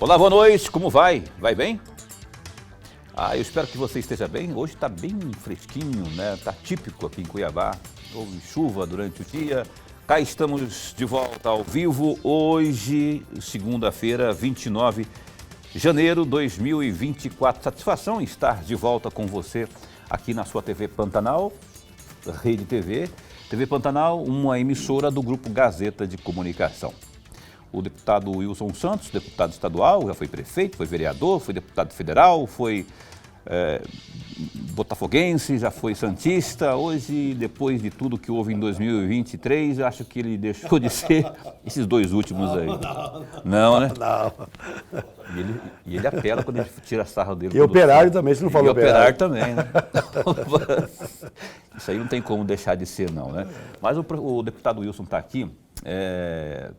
Olá, boa noite, como vai? Vai bem? Eu espero que você esteja bem. Hoje está bem fresquinho, né? Está típico aqui em Cuiabá. Houve chuva durante o dia. Cá estamos de volta ao vivo. Hoje, segunda-feira, 29 de janeiro de 2024. Satisfação em estar de volta com você aqui na sua TV Pantanal, Rede TV. TV Pantanal, uma emissora do Grupo Gazeta de Comunicação. O deputado Wilson Santos, deputado estadual, já foi prefeito, foi vereador, foi deputado federal, foi botafoguense, já foi santista. Hoje, depois de tudo que houve em 2023, acho que ele deixou de ser esses dois últimos aí. Não, né? Não. E ele apela quando a gente tira sarro dele. E operário também, você não falou operário também, né? Isso aí não tem como deixar de ser, não, né? Mas o deputado Wilson está aqui,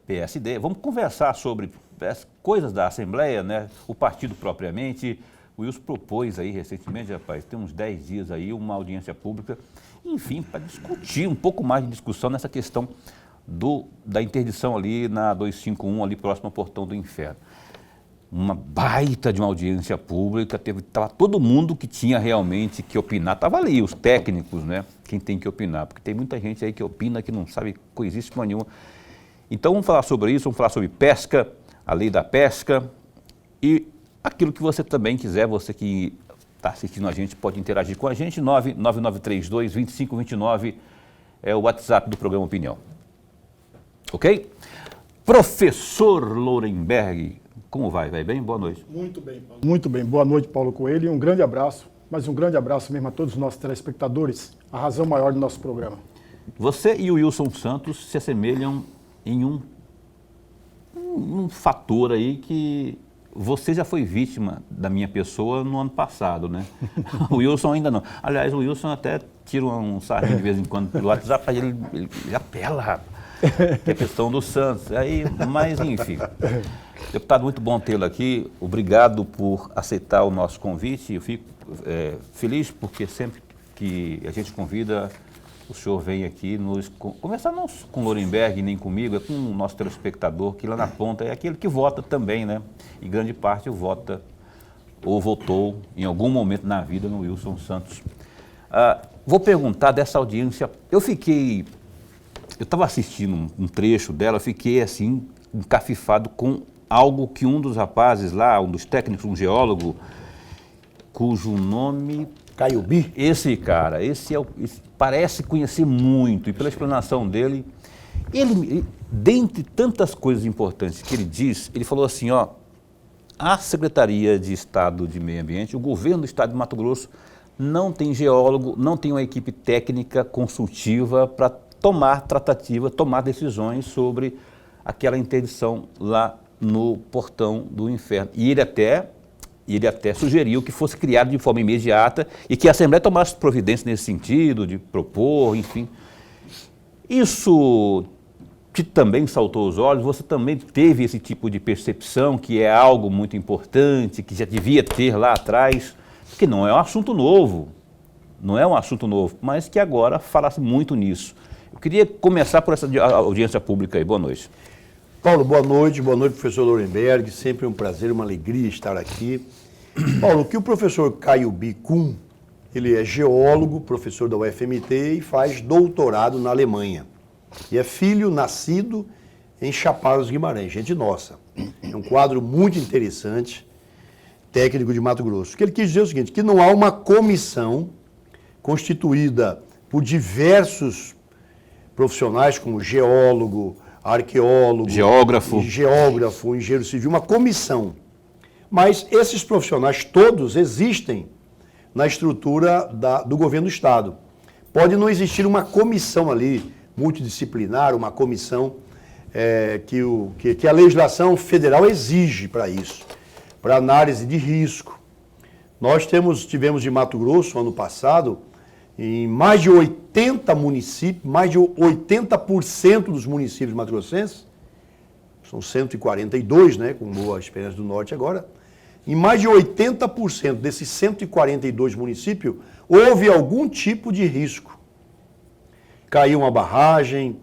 PSD. Vamos conversar sobre as coisas da Assembleia, né? O partido propriamente. O Wilson propôs aí recentemente, rapaz, tem uns 10 dias aí, uma audiência pública, enfim, para discutir um pouco mais de discussão nessa questão da interdição ali na 251, ali próximo ao Portão do Inferno. Uma baita de uma audiência pública, estava todo mundo que tinha realmente que opinar, estava ali, os técnicos, né? Quem tem que opinar, porque tem muita gente aí que opina que não sabe coisíssima nenhuma. Então vamos falar sobre isso, vamos falar sobre pesca, a lei da pesca e aquilo que você também quiser, você que está assistindo a gente pode interagir com a gente, 99932-2529 é o WhatsApp do programa Opinião. Ok? Professor Lourenberg, como vai? Vai bem? Boa noite. Muito bem, Paulo. Muito bem. Boa noite, Paulo Coelho. E um grande abraço, mas um grande abraço mesmo a todos os nossos telespectadores, a razão maior do nosso programa. Você e o Wilson Santos se assemelham em um fator aí que você já foi vítima da minha pessoa no ano passado, né? O Wilson ainda não. Aliás, o Wilson até tira um sarrinho de vez em quando pelo WhatsApp, ele apela, rapaz. Que é a questão do Santos. Mas, enfim. Deputado, muito bom tê-lo aqui. Obrigado por aceitar o nosso convite. Eu fico feliz porque sempre que a gente convida, o senhor vem aqui conversar não com o Lourenberg nem comigo, é com o nosso telespectador, que lá na ponta é aquele que vota também, né? E grande parte vota ou votou em algum momento na vida no Wilson Santos. Vou perguntar dessa audiência. Eu estava assistindo um trecho dela, fiquei assim, encafifado com algo que um dos rapazes lá, um dos técnicos, um geólogo, cujo nome... Caiubi? Esse cara, parece conhecer muito, e pela explanação dele, ele, dentre tantas coisas importantes que ele diz, ele falou assim, a Secretaria de Estado de Meio Ambiente, o governo do Estado de Mato Grosso, não tem geólogo, não tem uma equipe técnica consultiva para tomar decisões sobre aquela interdição lá no Portão do Inferno. E ele até sugeriu que fosse criado de forma imediata e que a Assembleia tomasse providências nesse sentido, de propor, enfim. Isso te também saltou os olhos? Você também teve esse tipo de percepção que é algo muito importante, que já devia ter lá atrás, porque não é um assunto novo, mas que agora falasse muito nisso. Eu queria começar por essa audiência pública aí. Boa noite. Paulo, boa noite, professor Lourenberg, sempre um prazer, uma alegria estar aqui. Paulo, o que o professor Caiubi Kuhn, ele é geólogo, professor da UFMT e faz doutorado na Alemanha. E é filho nascido em Chapada dos Guimarães, gente nossa. É um quadro muito interessante, técnico de Mato Grosso. O que ele quis dizer é o seguinte, que não há uma comissão constituída por diversos profissionais como geólogo, arqueólogo, geógrafo, engenheiro civil, uma comissão. Mas esses profissionais todos existem na estrutura do governo do Estado. Pode não existir uma comissão ali, multidisciplinar, uma comissão que a legislação federal exige para isso, para análise de risco. Nós tivemos de Mato Grosso, ano passado, em mais de 80 municípios, mais de 80% dos municípios mato-grossenses, são 142, né, com boa experiência do Norte agora, em mais de 80% desses 142 municípios, houve algum tipo de risco. Caiu uma barragem,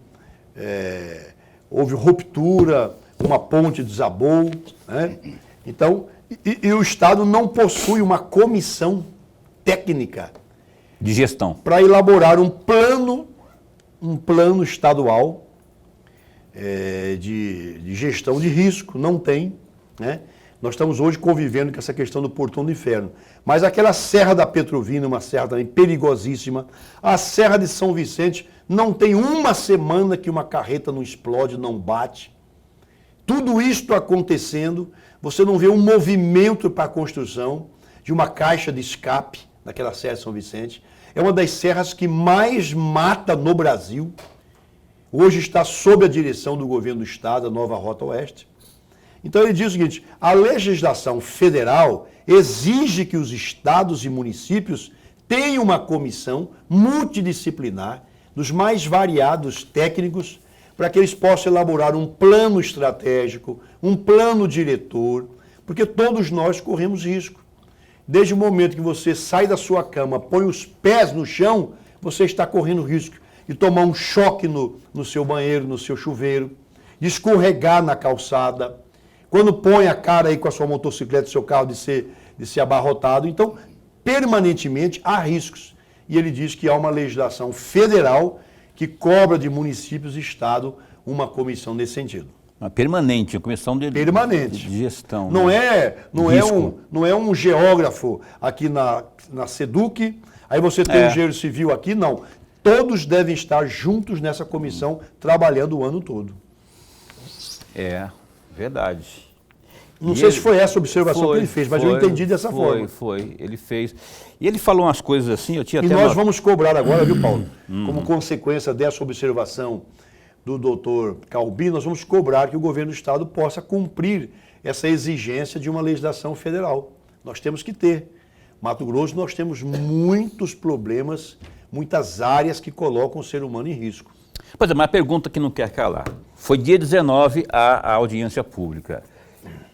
houve ruptura, uma ponte desabou, né? Então, e o Estado não possui uma comissão técnica De gestão. para elaborar um plano estadual de gestão de risco. Não tem, né? Nós estamos hoje convivendo com essa questão do Portão do Inferno. Mas aquela Serra da Petrovina, uma serra também perigosíssima, a Serra de São Vicente, não tem uma semana que uma carreta não explode, não bate. Tudo isto acontecendo, você não vê um movimento para a construção de uma caixa de escape naquela Serra de São Vicente. É uma das serras que mais mata no Brasil. Hoje está sob a direção do governo do Estado, a Nova Rota Oeste. Então ele diz o seguinte: a legislação federal exige que os estados e municípios tenham uma comissão multidisciplinar dos mais variados técnicos para que eles possam elaborar um plano estratégico, um plano diretor, porque todos nós corremos risco. Desde o momento que você sai da sua cama, põe os pés no chão, você está correndo risco de tomar um choque no seu banheiro, no seu chuveiro, de escorregar na calçada, quando põe a cara aí com a sua motocicleta, seu carro, de ser abarrotado. Então, permanentemente há riscos. E ele diz que há uma legislação federal que cobra de municípios e Estado uma comissão nesse sentido. Uma permanente, uma comissão Permanente. de gestão. Não, né? não é um geógrafo aqui na SEDUC, aí você tem um engenheiro civil aqui, não. Todos devem estar juntos nessa comissão, trabalhando o ano todo. É, verdade. Não sei se foi essa a observação que ele fez, mas eu entendi dessa forma. Foi, ele fez. E ele falou umas coisas assim, eu tinha E até... nós vamos cobrar agora, viu, Paulo? Como consequência dessa observação do doutor Calbi, nós vamos cobrar que o governo do Estado possa cumprir essa exigência de uma legislação federal. Nós temos que ter. Mato Grosso, nós temos muitos problemas, muitas áreas que colocam o ser humano em risco. Pois é, mas a pergunta que não quer calar. Foi dia 19 a audiência pública.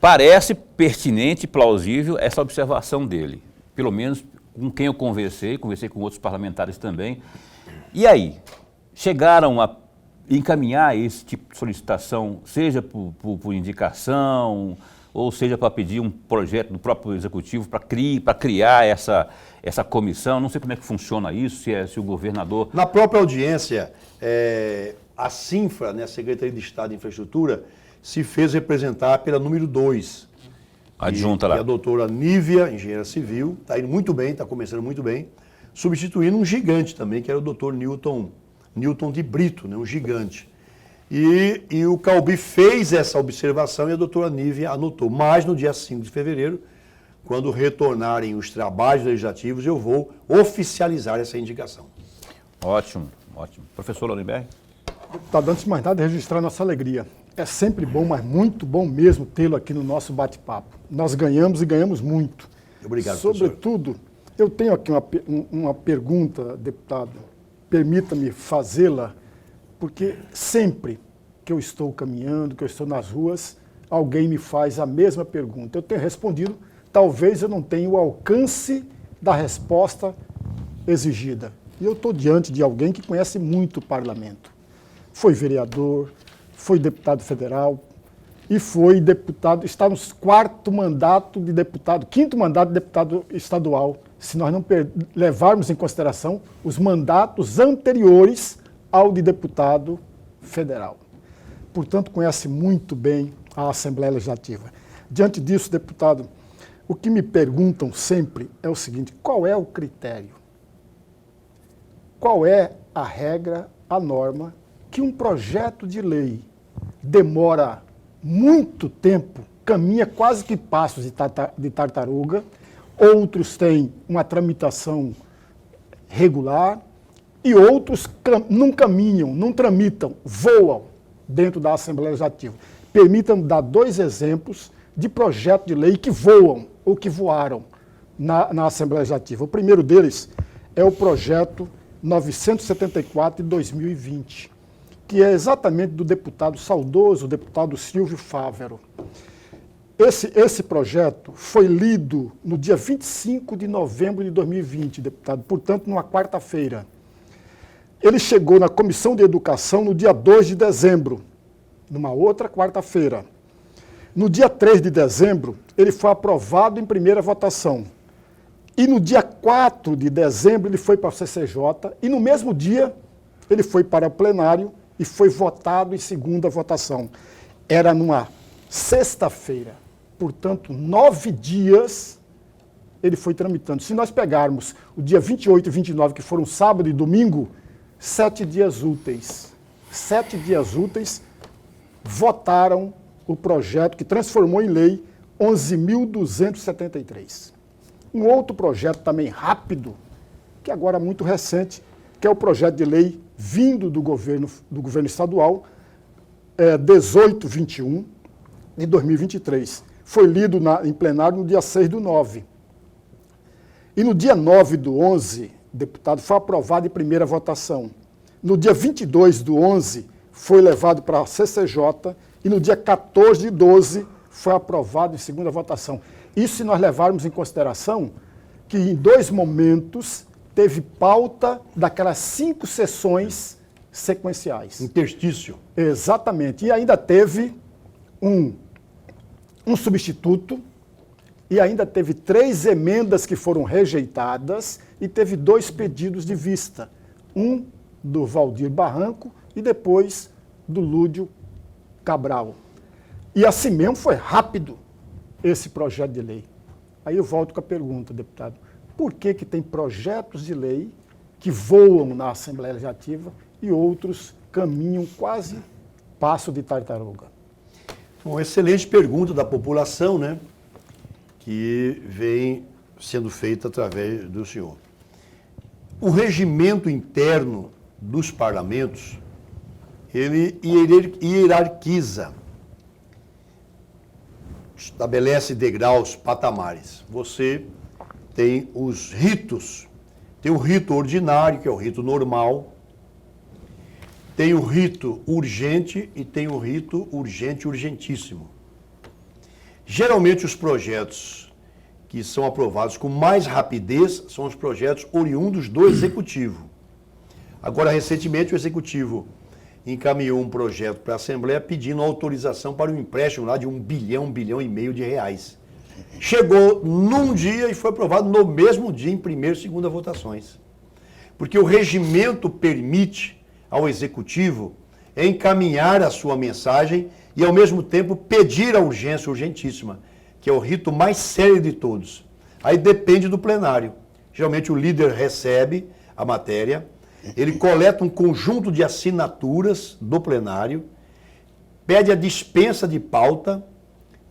Parece pertinente e plausível essa observação dele. Pelo menos com quem eu conversei com outros parlamentares também. E aí, chegaram a encaminhar esse tipo de solicitação, seja por indicação, ou seja para pedir um projeto do próprio Executivo para criar essa comissão? Não sei como é que funciona isso, se o governador... Na própria audiência, a CINFRA, né, a Secretaria de Estado de Infraestrutura, se fez representar pela número 2. Adjunta lá. Que é a doutora Nívia, engenheira civil, está indo muito bem, está começando muito bem, substituindo um gigante também, que era o doutor Newton de Brito, né, um gigante. E o Calbi fez essa observação e a doutora Nívia anotou. Mas no dia 5 de fevereiro, quando retornarem os trabalhos legislativos, eu vou oficializar essa indicação. Ótimo, ótimo. Professor Lorenberg? Deputado, antes de mais nada, registrar nossa alegria. É sempre bom, mas muito bom mesmo tê-lo aqui no nosso bate-papo. Nós ganhamos e ganhamos muito. Obrigado, Sobretudo, eu tenho aqui uma pergunta, deputado. Permita-me fazê-la, porque sempre que eu estou caminhando, que eu estou nas ruas, alguém me faz a mesma pergunta. Eu tenho respondido, talvez eu não tenha o alcance da resposta exigida. E eu estou diante de alguém que conhece muito o parlamento. Foi vereador, foi deputado federal e foi deputado, está no quinto mandato de deputado estadual, se nós não levarmos em consideração os mandatos anteriores ao de deputado federal. Portanto, conhece muito bem a Assembleia Legislativa. Diante disso, deputado, o que me perguntam sempre é o seguinte: qual é o critério? Qual é a regra, a norma que um projeto de lei demora muito tempo, caminha quase que passos de tartaruga, outros têm uma tramitação regular e outros não caminham, não tramitam, voam dentro da Assembleia Legislativa. Permitam-me dar 2 exemplos de projeto de lei que voam ou que voaram na Assembleia Legislativa. O primeiro deles é o projeto 974 de 2020, que é exatamente do deputado saudoso, deputado Silvio Fávero. Esse projeto foi lido no dia 25 de novembro de 2020, deputado, portanto, numa quarta-feira. Ele chegou na Comissão de Educação no dia 2 de dezembro, numa outra quarta-feira. No dia 3 de dezembro, ele foi aprovado em primeira votação. E no dia 4 de dezembro, ele foi para o CCJ. E no mesmo dia, ele foi para o plenário e foi votado em segunda votação. Era numa sexta-feira. Portanto, 9 dias ele foi tramitando. Se nós pegarmos o dia 28 e 29, que foram sábado e domingo, 7 dias úteis. 7 dias úteis votaram o projeto que transformou em lei 11.273. Um outro projeto também rápido, que agora é muito recente, que é o projeto de lei vindo do governo estadual, 1821 de 2023. Foi lido em plenário no dia 6/9. E no dia 9/11, deputado, foi aprovado em primeira votação. No dia 22/11, foi levado para a CCJ e no dia 14/12 foi aprovado em segunda votação. Isso se nós levarmos em consideração que em 2 momentos teve pauta daquelas 5 sessões sequenciais. Interstício. Exatamente. E ainda teve um substituto, e ainda teve 3 emendas que foram rejeitadas e teve 2 pedidos de vista. Um do Valdir Barranco e depois do Lúdio Cabral. E assim mesmo foi rápido esse projeto de lei. Aí eu volto com a pergunta, deputado. Por que tem projetos de lei que voam na Assembleia Legislativa e outros caminham quase passo de tartaruga? Uma excelente pergunta da população, né? Que vem sendo feita através do senhor. O regimento interno dos parlamentos, ele hierarquiza, estabelece degraus, patamares. Você tem os ritos. Tem o rito ordinário, que é o rito normal. Tem o rito urgente e tem o rito urgente urgentíssimo. Geralmente os projetos que são aprovados com mais rapidez são os projetos oriundos do Executivo. Agora, recentemente, o Executivo encaminhou um projeto para a Assembleia pedindo autorização para um empréstimo lá de 1 bilhão e meio de reais. Chegou num dia e foi aprovado no mesmo dia, em primeira e segunda votações. Porque o regimento permite ao Executivo encaminhar a sua mensagem e, ao mesmo tempo, pedir a urgência urgentíssima, que é o rito mais sério de todos. Aí depende do plenário. Geralmente o líder recebe a matéria, ele coleta um conjunto de assinaturas do plenário, pede a dispensa de pauta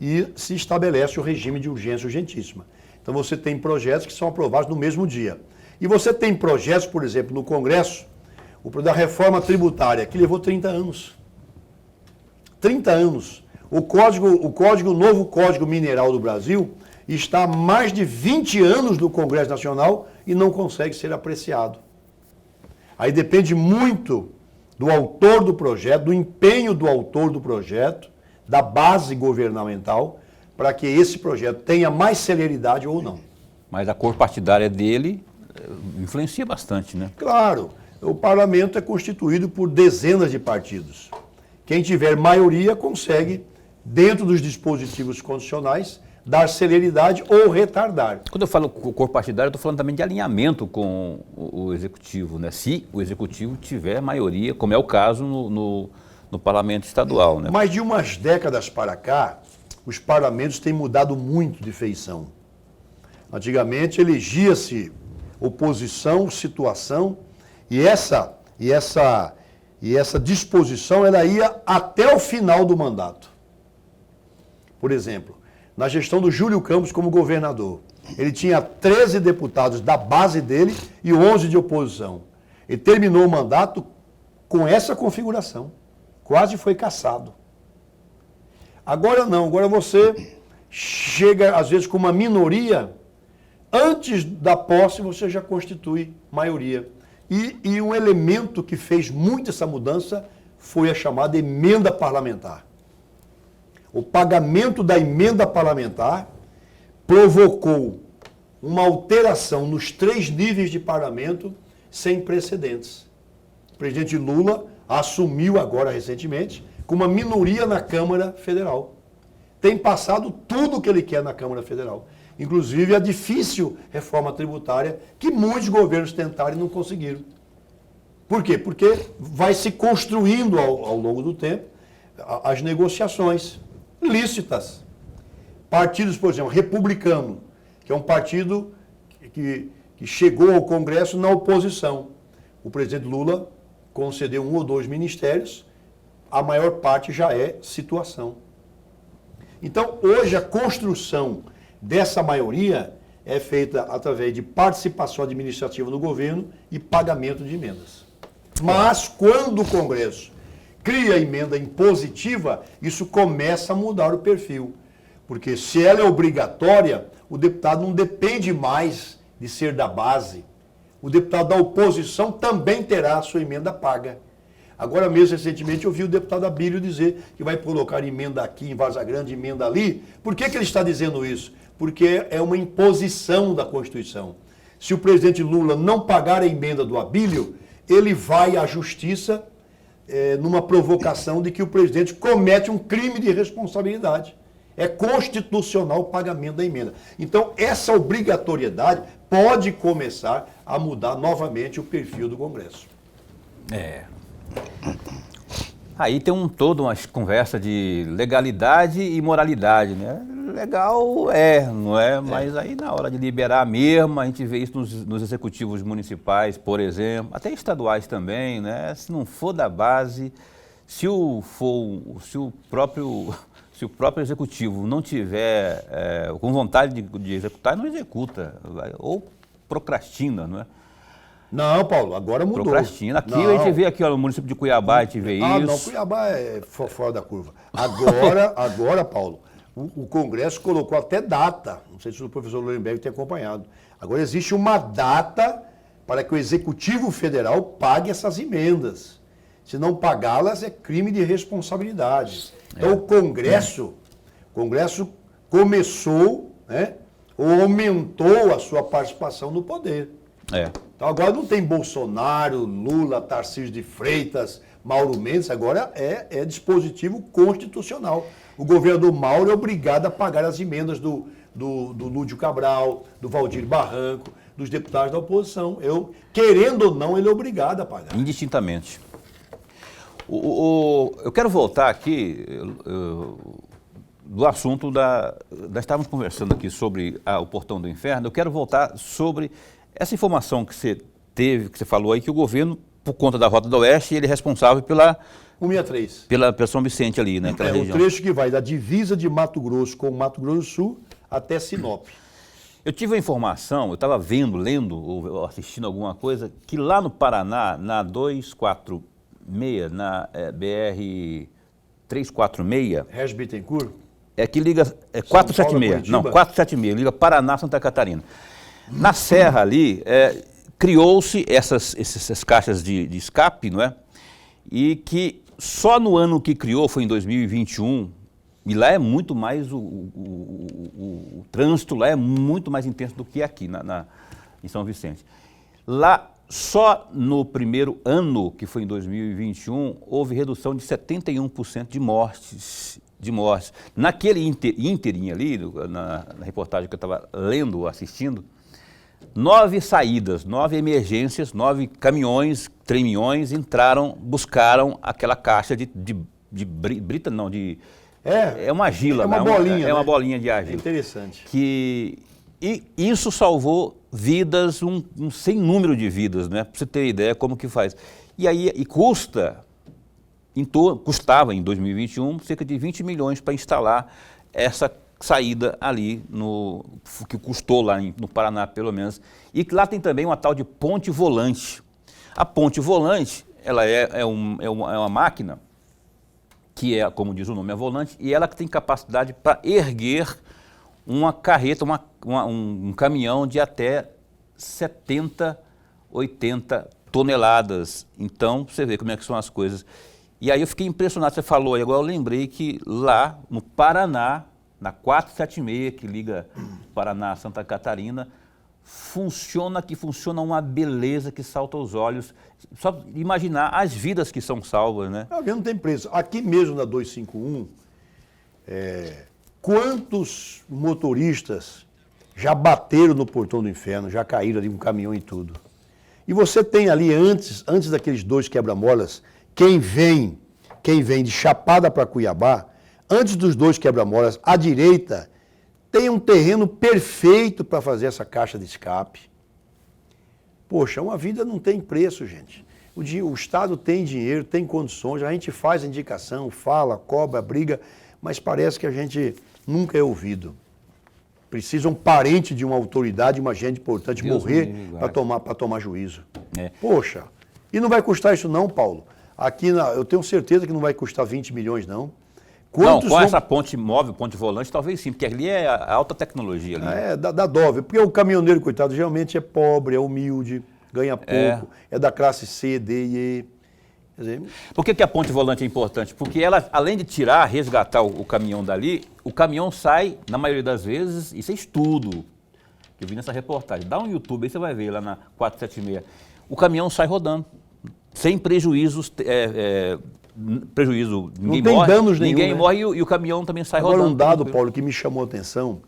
e se estabelece o regime de urgência urgentíssima. Então você tem projetos que são aprovados no mesmo dia. E você tem projetos, por exemplo, no Congresso, o da reforma tributária, que levou 30 anos. 30 anos. O novo Código Mineral do Brasil está há mais de 20 anos no Congresso Nacional e não consegue ser apreciado. Aí depende muito do autor do projeto, do empenho do autor do projeto, da base governamental, para que esse projeto tenha mais celeridade ou não. Mas a cor partidária dele influencia bastante, né? Claro, o parlamento é constituído por dezenas de partidos. Quem tiver maioria consegue, dentro dos dispositivos constitucionais, dar celeridade ou retardar. Quando eu falo cor partidária, eu estou falando também de alinhamento com o Executivo, né? Se o Executivo tiver maioria, como é o caso no Parlamento Estadual, né? Mas de umas décadas para cá, os parlamentos têm mudado muito de feição. Antigamente elegia-se oposição, situação, e essa disposição ela ia até o final do mandato. Por exemplo, na gestão do Júlio Campos como governador, ele tinha 13 deputados da base dele e 11 de oposição. Ele terminou o mandato com essa configuração. Quase foi cassado. Agora não, agora você chega às vezes com uma minoria, antes da posse você já constitui maioria. E um elemento que fez muito essa mudança foi a chamada emenda parlamentar. O pagamento da emenda parlamentar provocou uma alteração nos 3 níveis de parlamento sem precedentes. O presidente Lula assumiu agora recentemente com uma minoria na Câmara Federal. tem passado tudo o que ele quer na Câmara Federal. Inclusive a difícil reforma tributária que muitos governos tentaram e não conseguiram. Por quê? Porque vai se construindo ao longo do tempo as negociações lícitas. Partidos, por exemplo, republicano, que é um partido que chegou ao Congresso na oposição. O presidente Lula concedeu 1 ou 2 ministérios, a maior parte já é situação. Então, hoje, a construção dessa maioria é feita através de participação administrativa do governo e pagamento de emendas. Mas, quando o Congresso cria a emenda impositiva, isso começa a mudar o perfil. Porque se ela é obrigatória, o deputado não depende mais de ser da base. O deputado da oposição também terá a sua emenda paga. Agora mesmo, recentemente, eu vi o deputado Abílio dizer que vai colocar emenda aqui em Varza Grande, emenda ali. Por que ele está dizendo isso? Porque é uma imposição da Constituição. Se o presidente Lula não pagar a emenda do Abílio, ele vai à justiça numa provocação de que o presidente comete um crime de responsabilidade. É constitucional o pagamento da emenda. Então, essa obrigatoriedade pode começar a mudar novamente o perfil do Congresso. Aí tem toda uma conversa de legalidade e moralidade, né? Legal não é? Mas aí na hora de liberar mesmo, a gente vê isso nos executivos municipais, por exemplo, até estaduais também, né? Se não for da base, se o próprio executivo não tiver com vontade de executar, não executa, ou procrastina, não é? Não, Paulo, agora mudou. Procrastina. Aqui a gente vê aqui, ó, no município de Cuiabá, a gente vê isso. Não, Cuiabá é fora da curva. Agora, Paulo, o Congresso colocou até data, não sei se o professor Lorenberg tem acompanhado. Agora existe uma data para que o Executivo Federal pague essas emendas. Se não pagá-las, é crime de responsabilidade. Então o Congresso começou, né, ou aumentou a sua participação no poder. Então agora não tem Bolsonaro, Lula, Tarcísio de Freitas, Mauro Mendes, agora é dispositivo constitucional. O governador Mauro é obrigado a pagar as emendas do Lúdio Cabral, do Valdir Barranco, dos deputados da oposição. Querendo ou não, ele é obrigado a pagar. Indistintamente. Eu quero voltar aqui do assunto nós estávamos conversando aqui sobre o Portão do Inferno. Eu quero voltar sobre essa informação que você teve, que você falou aí, que o governo, por conta da Rota do Oeste, ele é responsável pela 163. Pela São Vicente ali, né? É o trecho que vai da divisa de Mato Grosso com Mato Grosso do Sul até Sinop. Eu tive a informação, eu estava lendo ou assistindo alguma coisa, que lá no Paraná, na 246, na BR 346... Regis Bittencourt? Que liga... 476, não, 476, liga Paraná, Santa Catarina. Na serra ali, criou-se essas caixas de escape, não é? E que só no ano que criou, foi em 2021, e lá é muito mais, o trânsito lá é muito mais intenso do que aqui em São Vicente. Lá, só no primeiro ano, que foi em 2021, houve redução de 71% de mortes. Naquele ínterim ali, na reportagem que eu estava lendo, assistindo, 9 saídas, 9 emergências, 9 caminhões, tremiões buscaram aquela caixa de brita, não, é uma argila. É uma bolinha, é uma bolinha de argila. É interessante. E isso salvou vidas, um sem número de vidas, né? Para você ter ideia como que faz. Custava em 2021 cerca de 20 milhões para instalar essa saída ali, que custou lá no Paraná, pelo menos. E lá tem também uma tal de ponte volante. A ponte volante, ela é uma máquina, que é, como diz o nome, é volante, e ela que tem capacidade para erguer uma carreta, um caminhão de até 70, 80 toneladas. Então, você vê como é que são as coisas. E aí eu fiquei impressionado, você falou, e agora eu lembrei que lá no Paraná, na 476, que liga Paraná a Santa Catarina, funciona uma beleza que salta aos olhos. Só imaginar as vidas que são salvas, né? Não tem preço. Aqui mesmo na 251, quantos motoristas já bateram no portão do inferno, já caíram ali com um caminhão e tudo. E você tem ali, antes daqueles 2 quebra-molas, quem vem de Chapada para Cuiabá, antes dos 2 quebra-molas, à direita, tem um terreno perfeito para fazer essa caixa de escape. Poxa, uma vida não tem preço, gente. O Estado tem dinheiro, tem condições, a gente faz a indicação, fala, cobra, briga, mas parece que a gente nunca é ouvido. Precisa um parente de uma autoridade, uma gente importante Deus morrer me livre, para tomar juízo. É. Poxa, e não vai custar isso não, Paulo? Aqui eu tenho certeza que não vai custar 20 milhões não. Não, com essa ponte móvel, ponte volante, talvez sim, porque ali é a alta tecnologia. Ali. É, da Dove, porque o caminhoneiro, coitado, geralmente é pobre, é humilde, ganha pouco, é da classe C, D e E. Quer dizer, Por que a ponte volante é importante? Porque ela, além de tirar, resgatar o caminhão dali, o caminhão sai, na maioria das vezes, isso é estudo, que eu vi nessa reportagem. Dá um YouTube, aí você vai ver lá na 476. O caminhão sai rodando, sem prejuízos, ninguém tem morre, danos nenhum, ninguém né? morre e o caminhão também sai agora rodando. um dado, Paulo, que me chamou a atenção,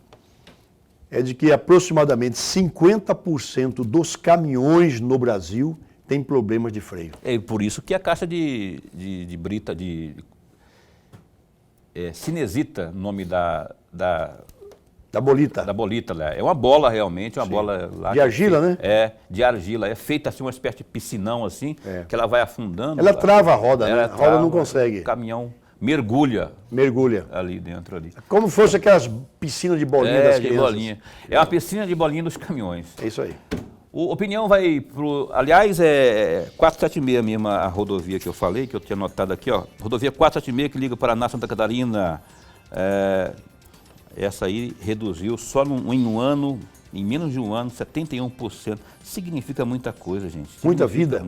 é de que aproximadamente 50% dos caminhões no Brasil têm problemas de freio. É por isso que a caixa de brita, cinesita, nome da bolita. da bolita lá. É uma bola realmente, uma bola lá. De argila, né? É, de argila. É feita assim uma espécie de piscinão assim, que ela vai afundando. Ela trava a roda, né? Ela A roda trava, não consegue. O caminhão mergulha Mergulha. ali dentro ali. Como fosse aquelas piscinas de bolinha das de crianças. bolinha. É uma piscina de bolinha dos caminhões. É isso aí. O Opinião vai pro... Aliás, é 476 mesmo a rodovia que eu falei, que eu tinha anotado aqui, ó. Rodovia 476 que liga Paraná, Santa Catarina. Essa aí reduziu só em um ano, em menos de um ano, 71%. Significa muita coisa, gente. Muita Significa vida.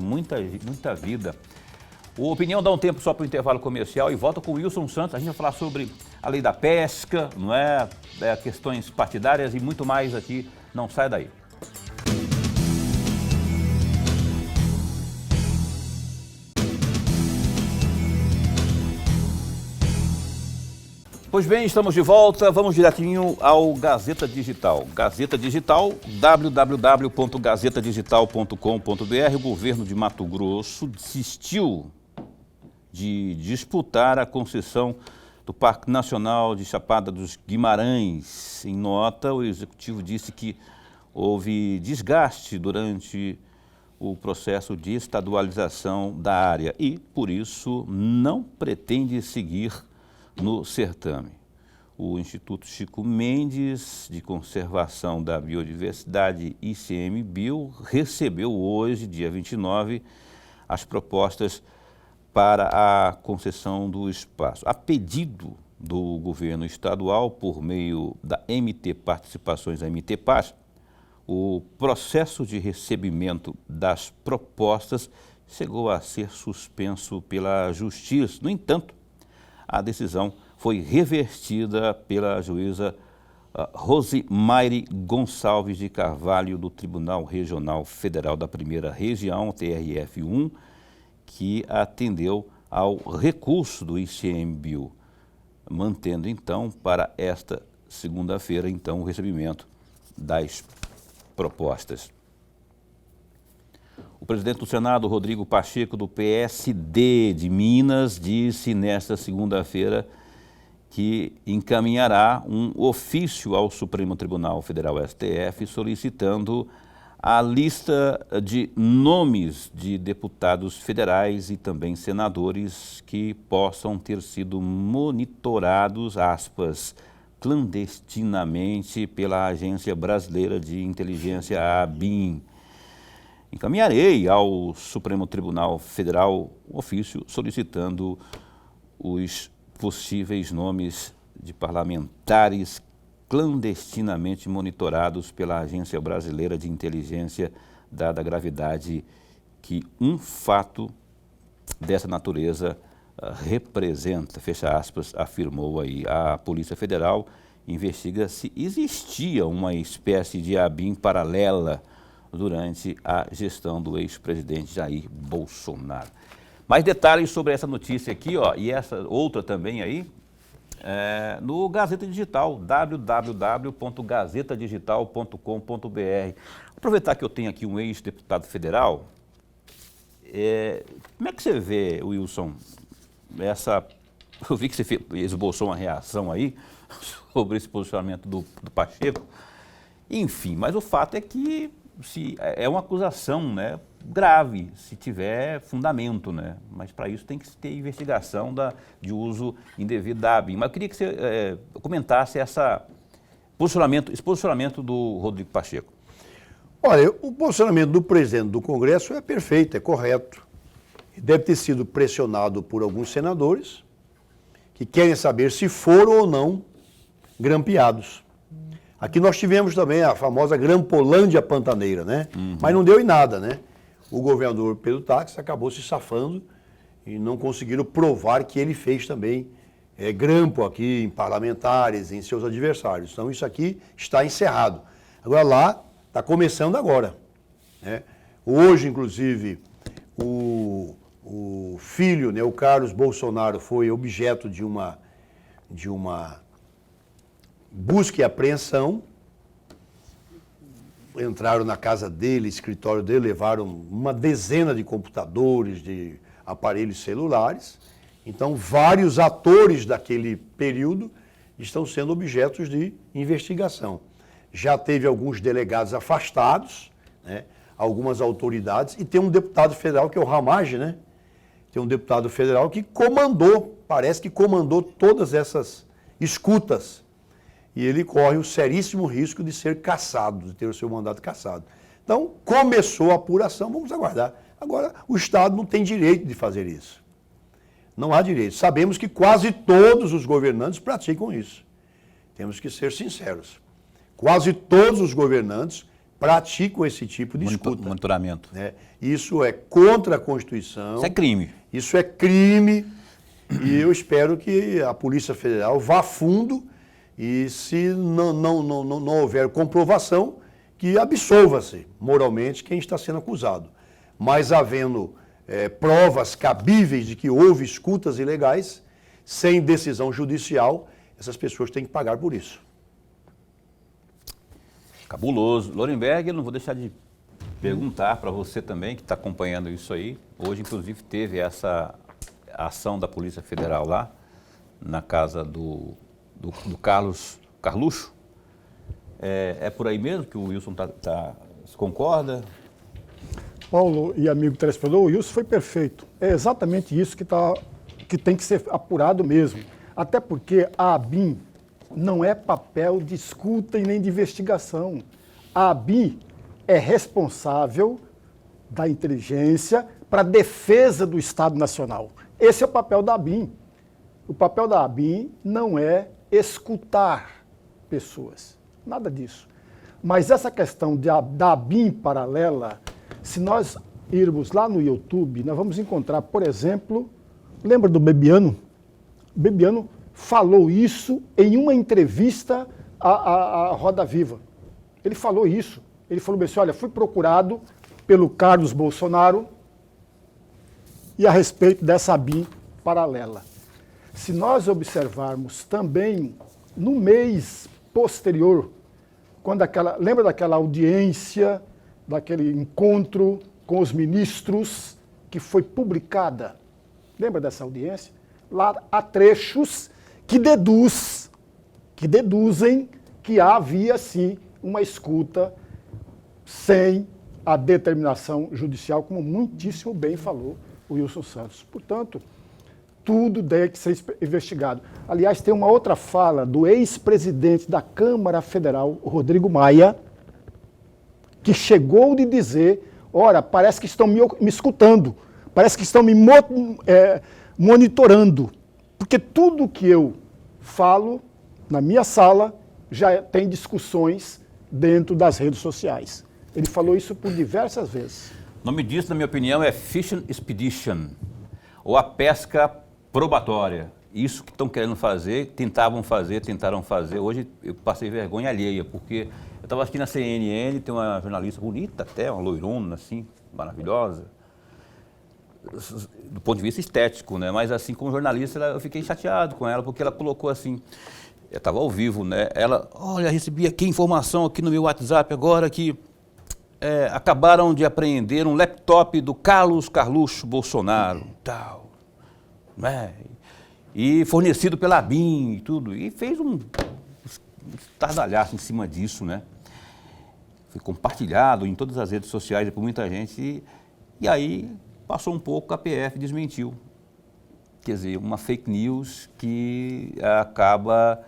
muita vida. O Opinião dá um tempo só para o intervalo comercial e volta com o Wilson Santos. A gente vai falar sobre a lei da pesca, não é? Questões partidárias e muito mais aqui. Não sai daí. Pois bem, estamos de volta, vamos direitinho ao Gazeta Digital. Gazeta Digital, www.gazetadigital.com.br. O governo de Mato Grosso desistiu de disputar a concessão do Parque Nacional de Chapada dos Guimarães. Em nota, o executivo disse que houve desgaste durante o processo de estadualização da área e, por isso, não pretende seguir no certame. O Instituto Chico Mendes de Conservação da Biodiversidade, ICMBio, recebeu hoje, dia 29, as propostas para a concessão do espaço. A pedido do governo estadual, por meio da MT Participações, a MT Paz, o processo de recebimento das propostas chegou a ser suspenso pela Justiça. No entanto, a decisão foi revertida pela juíza Rosimaire Gonçalves de Carvalho, do Tribunal Regional Federal da Primeira Região, TRF1, que atendeu ao recurso do ICMBio, mantendo então para esta segunda-feira então o recebimento das propostas. O presidente do Senado, Rodrigo Pacheco, do PSD de Minas, disse nesta segunda-feira que encaminhará um ofício ao Supremo Tribunal Federal, STF, solicitando a lista de nomes de deputados federais e também senadores que possam ter sido monitorados, aspas, clandestinamente pela Agência Brasileira de Inteligência, a ABIN. Encaminharei ao Supremo Tribunal Federal um ofício solicitando os possíveis nomes de parlamentares clandestinamente monitorados pela Agência Brasileira de Inteligência, dada a gravidade que um fato dessa natureza representa, fecha aspas, afirmou aí. A Polícia Federal investiga se existia uma espécie de ABIN paralela durante a gestão do ex-presidente Jair Bolsonaro. Mais detalhes sobre essa notícia aqui, ó, e essa outra também aí, no Gazeta Digital, www.gazetadigital.com.br. Aproveitar que eu tenho aqui um ex-deputado federal, como é que você vê, Wilson, eu vi que você esboçou uma reação aí sobre esse posicionamento do Pacheco, enfim, mas o fato é que é uma acusação, né, grave, se tiver fundamento, né? Mas para isso tem que ter investigação de uso indevido da ABIN. Mas eu queria que você comentasse esse posicionamento do Rodrigo Pacheco. Olha, o posicionamento do presidente do Congresso é perfeito, é correto. Deve ter sido pressionado por alguns senadores que querem saber se foram ou não grampeados. Aqui nós tivemos também a famosa Grampolândia Pantaneira, né? Mas não deu em nada, né? O governador Pedro Táxi acabou se safando e não conseguiram provar que ele fez também grampo aqui em parlamentares, em seus adversários. Então isso aqui está encerrado. Agora lá, está começando agora, né? Hoje, inclusive, o filho, né, o Carlos Bolsonaro, foi objeto de uma busca e apreensão. Entraram na casa dele, escritório dele, levaram uma dezena de computadores, de aparelhos celulares. Então, vários atores daquele período estão sendo objetos de investigação. Já teve alguns delegados afastados, né, algumas autoridades, e tem um deputado federal, que é o Ramage, né? Tem um deputado federal que parece que comandou todas essas escutas. E ele corre o seríssimo risco de ser cassado, de ter o seu mandato cassado. Então, começou a apuração, vamos aguardar. Agora, o Estado não tem direito de fazer isso. Não há direito. Sabemos que quase todos os governantes praticam isso. Temos que ser sinceros. Quase todos os governantes praticam esse tipo de escuta. Monitoramento. Né? Isso é contra a Constituição. Isso é crime. Isso é crime. E eu espero que a Polícia Federal vá a fundo e, se não houver comprovação, que absolva-se moralmente quem está sendo acusado. Mas havendo provas cabíveis de que houve escutas ilegais, sem decisão judicial, essas pessoas têm que pagar por isso. Cabuloso. Lorenberg, eu não vou deixar de perguntar para você também, que está acompanhando isso aí. Hoje, inclusive, teve essa ação da Polícia Federal lá, na casa do Carluxo. É por aí mesmo que o Wilson concorda? Paulo e amigo telespectador, o Wilson foi perfeito. É exatamente isso que tem que ser apurado mesmo. Até porque a ABIN não é papel de escuta e nem de investigação. A ABIN é responsável da inteligência para a defesa do Estado Nacional. Esse é o papel da ABIN. O papel da ABIN não é escutar pessoas, nada disso. Mas essa questão da ABIN paralela, se nós irmos lá no YouTube, nós vamos encontrar, por exemplo, lembra do Bebiano? O Bebiano falou isso em uma entrevista à Roda Viva. Ele falou isso. Ele falou assim, olha, fui procurado pelo Carlos Bolsonaro e a respeito dessa ABIN paralela. Se nós observarmos também no mês posterior, lembra daquela audiência, daquele encontro com os ministros que foi publicada? Lembra dessa audiência? Lá há trechos que deduzem que havia sim uma escuta sem a determinação judicial, como muitíssimo bem falou o Wilson Santos. Portanto, tudo deve ser investigado. Aliás, tem uma outra fala do ex-presidente da Câmara Federal, Rodrigo Maia, que chegou de dizer, ora, parece que estão me escutando, parece que estão me monitorando, porque tudo que eu falo na minha sala já tem discussões dentro das redes sociais. Ele falou isso por diversas vezes. O nome disso, na minha opinião, é Fishing Expedition, ou a pesca probatória. Isso que estão querendo fazer, tentaram fazer. Hoje eu passei vergonha alheia, porque eu estava assistindo a CNN, tem uma jornalista bonita até, uma loirona assim, maravilhosa. do ponto de vista estético, né? Mas assim, como jornalista, eu fiquei chateado com ela, porque ela colocou assim, eu estava ao vivo, né? Ela, olha, recebi aqui informação aqui no meu WhatsApp agora que acabaram de apreender um laptop do Carlos Carluxo Bolsonaro, tal, né? E fornecido pela ABIN e tudo, e fez um estardalhaço em cima disso, né? Foi compartilhado em todas as redes sociais por muita gente, e aí passou um pouco, a PF desmentiu. Quer dizer, uma fake news que acaba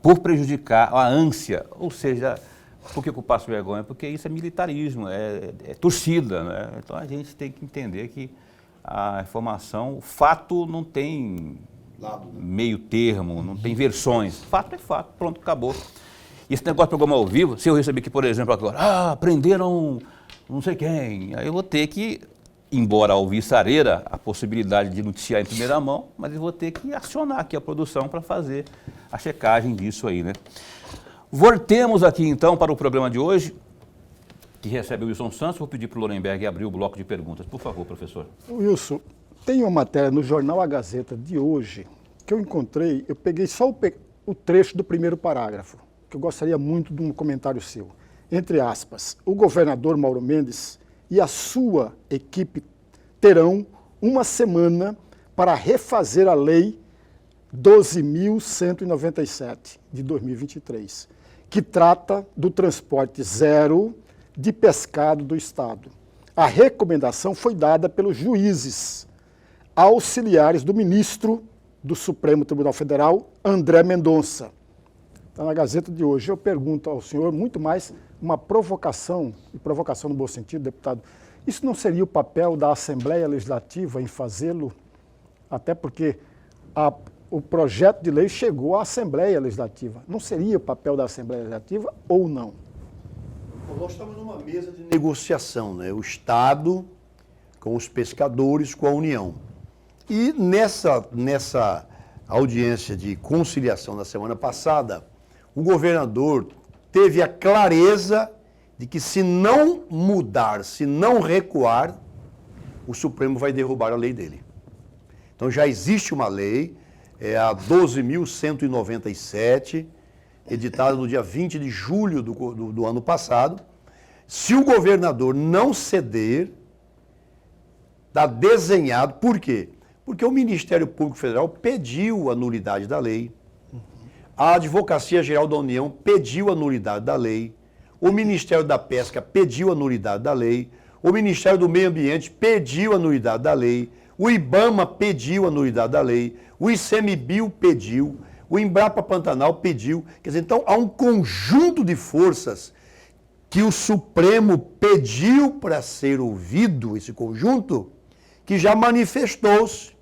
por prejudicar a ânsia, ou seja, por que eu passo vergonha? Porque isso é militarismo, é torcida, né? Então a gente tem que entender que a informação, o fato não tem meio termo, não tem versões. Fato é fato, pronto, acabou. E esse negócio de programa ao vivo, se eu receber aqui, por exemplo, agora, prenderam não sei quem, aí eu vou ter que, embora alvissareira, a possibilidade de noticiar em primeira mão, mas eu vou ter que acionar aqui a produção para fazer a checagem disso aí, né? Voltemos aqui então para o programa de hoje, que recebe o Wilson Santos. Vou pedir para o Lorenberg abrir o bloco de perguntas. Por favor, professor. Wilson, tem uma matéria no jornal A Gazeta de hoje que eu encontrei, eu peguei só o trecho do primeiro parágrafo, que eu gostaria muito de um comentário seu. Entre aspas, o governador Mauro Mendes e a sua equipe terão uma semana para refazer a lei 12.197 de 2023, que trata do transporte zero de pescado do Estado. A recomendação foi dada pelos juízes auxiliares do ministro do Supremo Tribunal Federal, André Mendonça. Está na Gazeta de hoje. Eu pergunto ao senhor muito mais uma provocação, e provocação no bom sentido, deputado, isso não seria o papel da Assembleia Legislativa em fazê-lo? Até porque o projeto de lei chegou à Assembleia Legislativa. Não seria o papel da Assembleia Legislativa ou não? Nós estamos numa mesa de negociação, né? O Estado com os pescadores, com a União. E nessa audiência de conciliação da semana passada, o governador teve a clareza de que se não mudar, se não recuar, o Supremo vai derrubar a lei dele. Então já existe uma lei, a 12.197, editada no dia 20 de julho do ano passado. Se o governador não ceder, está desenhado. Por quê? Porque o Ministério Público Federal pediu a nulidade da lei, a Advocacia Geral da União pediu a nulidade da lei, o Ministério da Pesca pediu a nulidade da lei, o Ministério do Meio Ambiente pediu a nulidade da lei, o IBAMA pediu a nulidade da lei, o ICMBio pediu, o Embrapa Pantanal pediu. Quer dizer, então há um conjunto de forças que o Supremo pediu para ser ouvido, esse conjunto, que já manifestou-se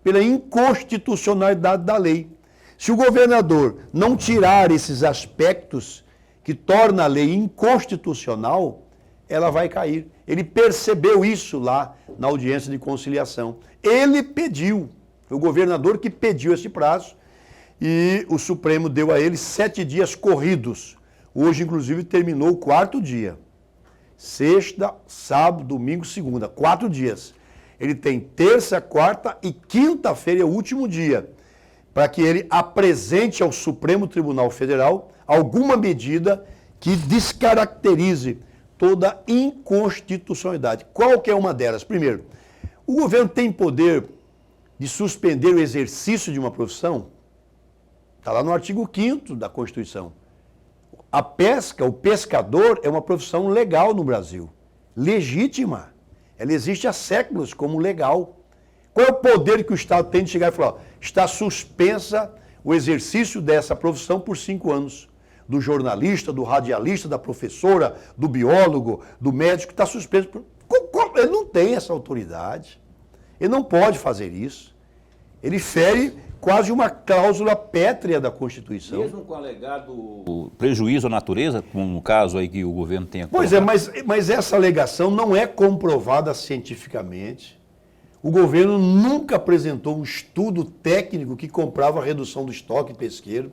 pela inconstitucionalidade da lei. Se o governador não tirar esses aspectos que torna a lei inconstitucional, ela vai cair. Ele percebeu isso lá na audiência de conciliação. Ele pediu, foi o governador que pediu esse prazo, e o Supremo deu a ele 7 dias corridos. Hoje, inclusive, terminou o 4º dia. Sexta, sábado, domingo, segunda. 4 dias. Ele tem terça, quarta e quinta-feira, é o último dia, para que ele apresente ao Supremo Tribunal Federal alguma medida que descaracterize toda a inconstitucionalidade. Qual que é uma delas? Primeiro, o governo tem poder de suspender o exercício de uma profissão? Está lá no artigo 5º da Constituição. A pesca, o pescador, é uma profissão legal no Brasil, legítima. Ela existe há séculos como legal. Qual é o poder que o Estado tem de chegar e falar, ó, está suspensa o exercício dessa profissão por 5 anos? Do jornalista, do radialista, da professora, do biólogo, do médico, está suspenso. Ele não tem essa autoridade. Ele não pode fazer isso. Ele fere quase uma cláusula pétrea da Constituição. Mesmo com alegado prejuízo à natureza, como no caso aí que o governo tem... Pois é, mas essa alegação não é comprovada cientificamente. O governo nunca apresentou um estudo técnico que comprava a redução do estoque pesqueiro.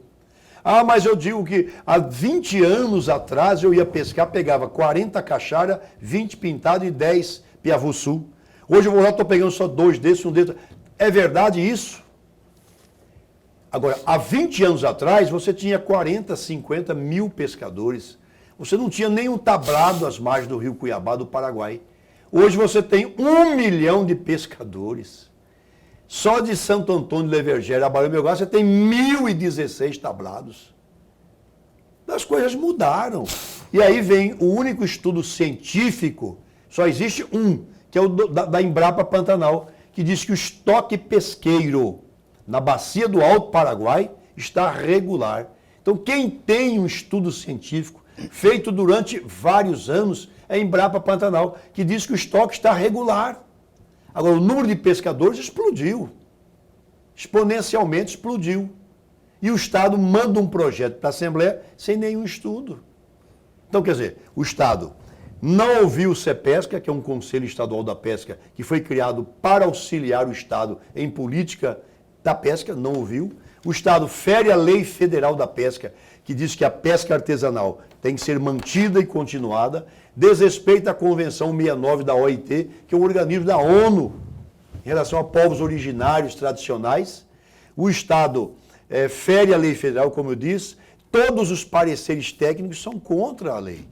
Ah, mas eu digo que há 20 anos atrás eu ia pescar, pegava 40 caixara, 20 pintado e 10 piavuçu. Hoje eu vou lá, estou pegando só 2 desses, um desses. É verdade isso? Agora, há 20 anos atrás, você tinha 40, 50 mil pescadores. Você não tinha nenhum tablado às margens do rio Cuiabá, do Paraguai. Hoje você tem 1 milhão de pescadores. Só de Santo Antônio de Levergera a Barão do Belgar, você tem 1.016 tablados. As coisas mudaram. E aí vem o único estudo científico, só existe um, que é o da Embrapa Pantanal, que diz que o estoque pesqueiro na bacia do Alto Paraguai está regular. Então, quem tem um estudo científico feito durante vários anos é a Embrapa Pantanal, que diz que o estoque está regular. Agora, o número de pescadores explodiu. Exponencialmente explodiu. E o Estado manda um projeto para a Assembleia sem nenhum estudo. Então, quer dizer, o Estado não ouviu o CEPESCA, que é um Conselho Estadual da Pesca, que foi criado para auxiliar o Estado em política da pesca, não ouviu. O Estado fere a Lei Federal da Pesca, que diz que a pesca artesanal tem que ser mantida e continuada, desrespeita a Convenção 69 da OIT, que é um organismo da ONU em relação a povos originários tradicionais. O Estado fere a lei federal, como eu disse, todos os pareceres técnicos são contra a lei.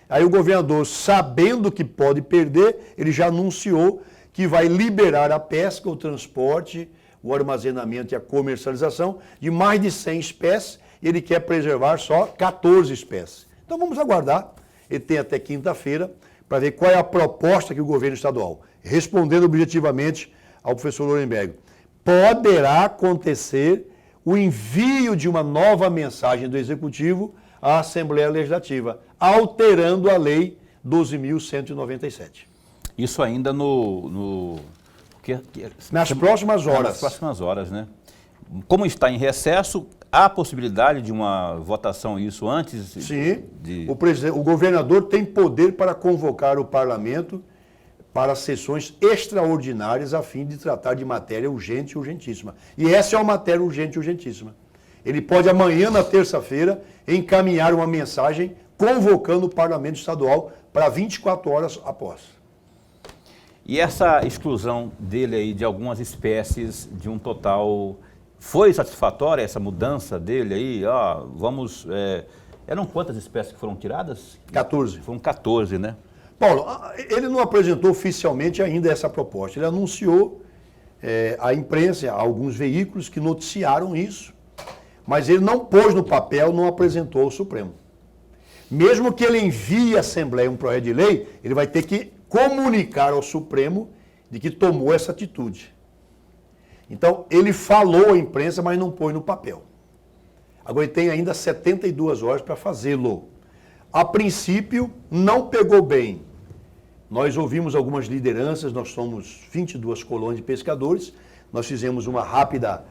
Aí o governador, sabendo que pode perder, ele já anunciou que vai liberar a pesca, o transporte, o armazenamento e a comercialização de mais de 100 espécies, e ele quer preservar só 14 espécies. Então vamos aguardar, ele tem até quinta-feira, para ver qual é a proposta que o governo estadual, respondendo objetivamente ao professor Lorenberg, poderá acontecer o envio de uma nova mensagem do Executivo à Assembleia Legislativa, alterando a Lei 12.197. Isso ainda nas próximas horas. Nas próximas horas, né? Como está em recesso, há possibilidade de uma votação isso antes? Sim, o governador tem poder para convocar o parlamento para sessões extraordinárias a fim de tratar de matéria urgente e urgentíssima. E essa é uma matéria urgente e urgentíssima. Ele pode amanhã, na terça-feira, encaminhar uma mensagem convocando o parlamento estadual para 24 horas após. E essa exclusão dele aí de algumas espécies de um total, foi satisfatória essa mudança dele aí? Eram quantas espécies que foram tiradas? 14. Foram 14, né? Paulo, ele não apresentou oficialmente ainda essa proposta. Ele anunciou à imprensa, a alguns veículos que noticiaram isso, mas ele não pôs no papel, não apresentou ao Supremo. Mesmo que ele envie à Assembleia um projeto de lei, ele vai ter que comunicar ao Supremo de que tomou essa atitude. Então, ele falou à imprensa, mas não pôs no papel. Agora, ele tem ainda 72 horas para fazê-lo. A princípio, não pegou bem. Nós ouvimos algumas lideranças, nós somos 22 colônias de pescadores, nós fizemos uma rápida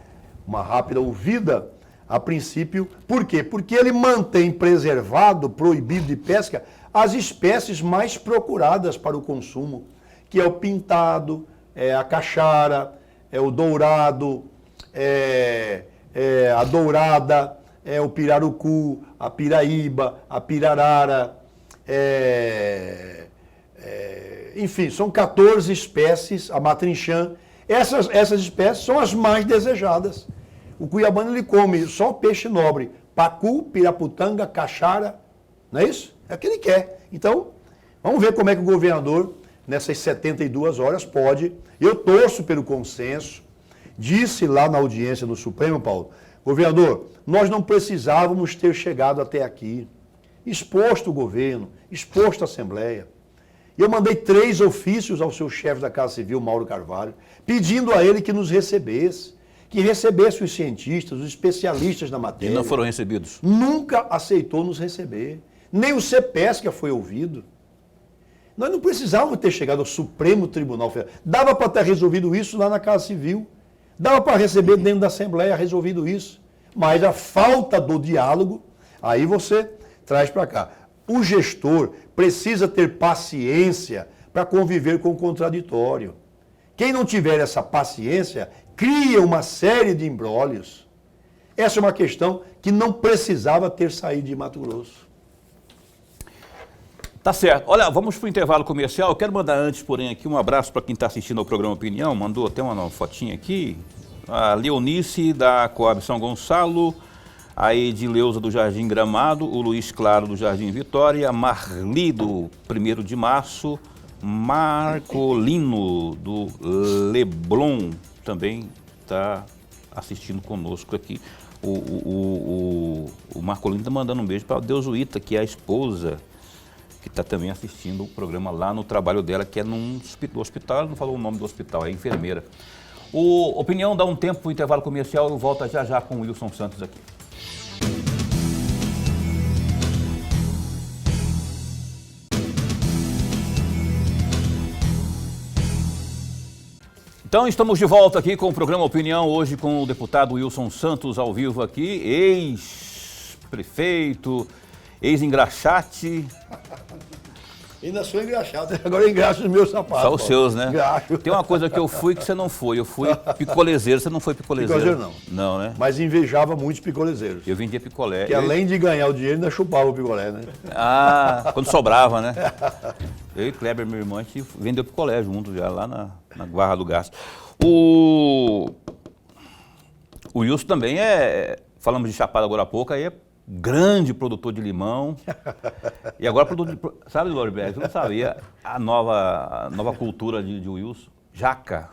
ouvida a princípio. Por quê? Porque ele mantém preservado, proibido de pesca, as espécies mais procuradas para o consumo, que é o pintado, a caixara, o dourado, a dourada, o pirarucu, a piraíba, a pirarara, enfim, são 14 espécies, a matrinchã. Essas espécies são as mais desejadas. O cuiabano ele come só peixe nobre, pacu, piraputanga, caixara, não é isso? É o que ele quer. Então, vamos ver como é que o governador, nessas 72 horas, pode. Eu torço pelo consenso. Disse lá na audiência do Supremo, Paulo, governador, nós não precisávamos ter chegado até aqui. Exposto o governo, exposto a Assembleia. Eu mandei 3 ofícios ao seu chefe da Casa Civil, Mauro Carvalho, pedindo a ele que nos recebesse, que recebesse os cientistas, os especialistas na matéria. E não foram recebidos? Nunca aceitou nos receber. Nem o CEPESCA foi ouvido. Nós não precisávamos ter chegado ao Supremo Tribunal Federal. Dava para ter resolvido isso lá na Casa Civil. Dava para receber dentro da Assembleia resolvido isso. Mas a falta do diálogo, aí você traz para cá. O gestor precisa ter paciência para conviver com o contraditório. Quem não tiver essa paciência, cria uma série de imbrólios. Essa é uma questão que não precisava ter saído de Mato Grosso. Tá certo. Olha, vamos para o intervalo comercial. Eu quero mandar antes, porém, aqui um abraço para quem está assistindo ao programa Opinião. Mandou até uma fotinha aqui. A Leonice, da Coab São Gonçalo. A Edileuza, do Jardim Gramado. O Luiz Claro, do Jardim Vitória. A Marli, do 1º de Março. Marcolino, do Leblon, também está assistindo conosco aqui. O Marcolino está mandando um beijo para a Deusuíta, que é a esposa, que está também assistindo o programa lá no trabalho dela, que é num hospital. Ela não falou o nome do hospital, é enfermeira. O Opinião dá um tempo para o intervalo comercial, eu volto já já com o Wilson Santos aqui. Então, estamos de volta aqui com o programa Opinião, hoje com o deputado Wilson Santos, ao vivo aqui, ex-prefeito, ex-engraxate. Ainda sou engraxado, agora eu engraxo os meus sapatos. Só os seus, né? Engraxo. Tem uma coisa que eu fui que você não foi, eu fui picolezeiro, você não foi picolezeiro? Picolezeiro não. Não, né? Mas invejava muitos picolezeiros. Eu vendia picolé. Que além de ganhar o dinheiro, ainda chupava o picolé, né? Ah, quando sobrava, né? Eu e Kleber, meu irmão, a gente vendeu picolé junto já, lá na Barra do Gás. O Wilson também falamos de Chapada agora há pouco, aí é grande produtor de limão. E agora sabe, Loriberto, eu não sabia a nova cultura de Wilson? Jaca.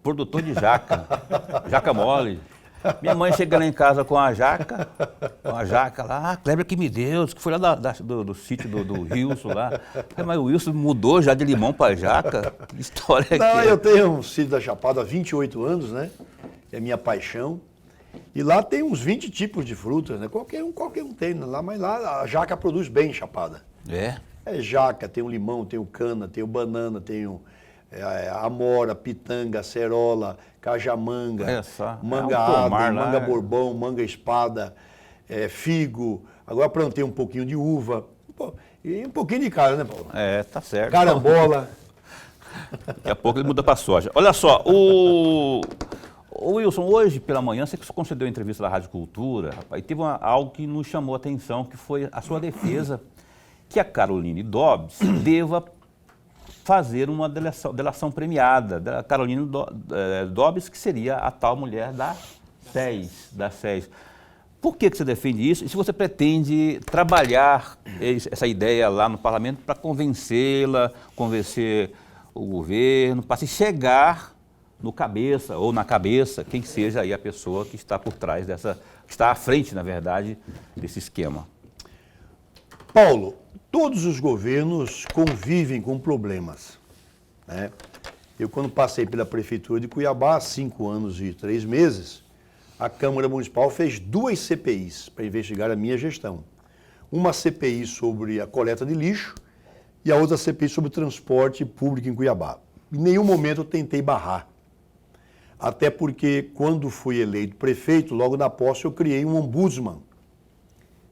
Produtor de jaca. Jaca mole. Minha mãe chega lá em casa com a jaca lá, Kleber que me deu, que foi lá do sítio do Wilson lá. Mas o Wilson mudou já de limão para jaca? Que história é Não, que é? eu tenho um sítio da Chapada há 28 anos, né? É minha paixão. E lá tem uns 20 tipos de frutas, né? Qualquer um tem lá, mas lá a jaca produz bem em Chapada. É? É jaca, tem o limão, tem o cana, tem o banana, tem a amora, pitanga, acerola, cajamanga, manga água, manga bourbon, manga espada, figo. Agora plantei um pouquinho de uva. E um pouquinho de cara, né, Paulo? É, tá certo. Carambola. Daqui a pouco ele muda para soja. Olha só, o Wilson, hoje pela manhã você concedeu uma entrevista da Rádio Cultura, rapaz, e teve algo que nos chamou a atenção, que foi a sua defesa, que a Caroline Dobbs deva fazer uma delação premiada, da Caroline Dobbs, que seria a tal mulher da SES. Por que você defende isso? E se você pretende trabalhar essa ideia lá no parlamento para convencer o governo, para se chegar no cabeça ou na cabeça, quem seja aí a pessoa que está por trás que está à frente, na verdade, desse esquema? Paulo, todos os governos convivem com problemas, né? Eu, quando passei pela Prefeitura de Cuiabá, há 5 anos e 3 meses, a Câmara Municipal fez 2 CPIs para investigar a minha gestão. Uma CPI sobre a coleta de lixo e a outra CPI sobre o transporte público em Cuiabá. Em nenhum momento eu tentei barrar. Até porque, quando fui eleito prefeito, logo na posse eu criei um ombudsman.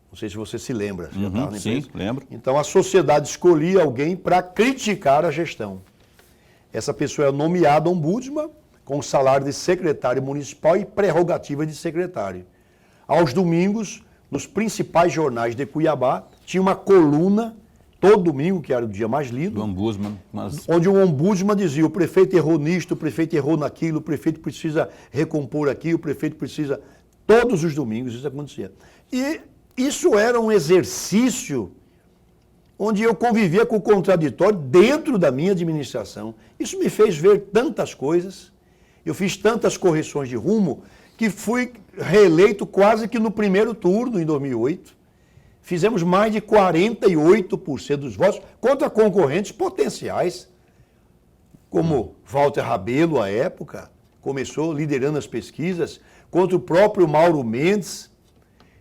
Não sei se você se lembra. Você já estava na sim, empresa? lembro. Então a sociedade escolhia alguém para criticar a gestão. Essa pessoa é nomeada ombudsman, com salário de secretário municipal e prerrogativa de secretário. Aos domingos, nos principais jornais de Cuiabá, tinha uma coluna, todo domingo, que era o dia mais lido, Do ombudsman. onde o ombudsman dizia: o prefeito errou nisto, o prefeito errou naquilo, o prefeito precisa recompor aqui, o prefeito precisa... Todos os domingos isso acontecia. E isso era um exercício onde eu convivia com o contraditório dentro da minha administração. Isso me fez ver tantas coisas, eu fiz tantas correções de rumo, que fui reeleito quase que no primeiro turno, em 2008. Fizemos mais de 48% dos votos contra concorrentes potenciais, como Walter Rabelo, à época, começou liderando as pesquisas, contra o próprio Mauro Mendes,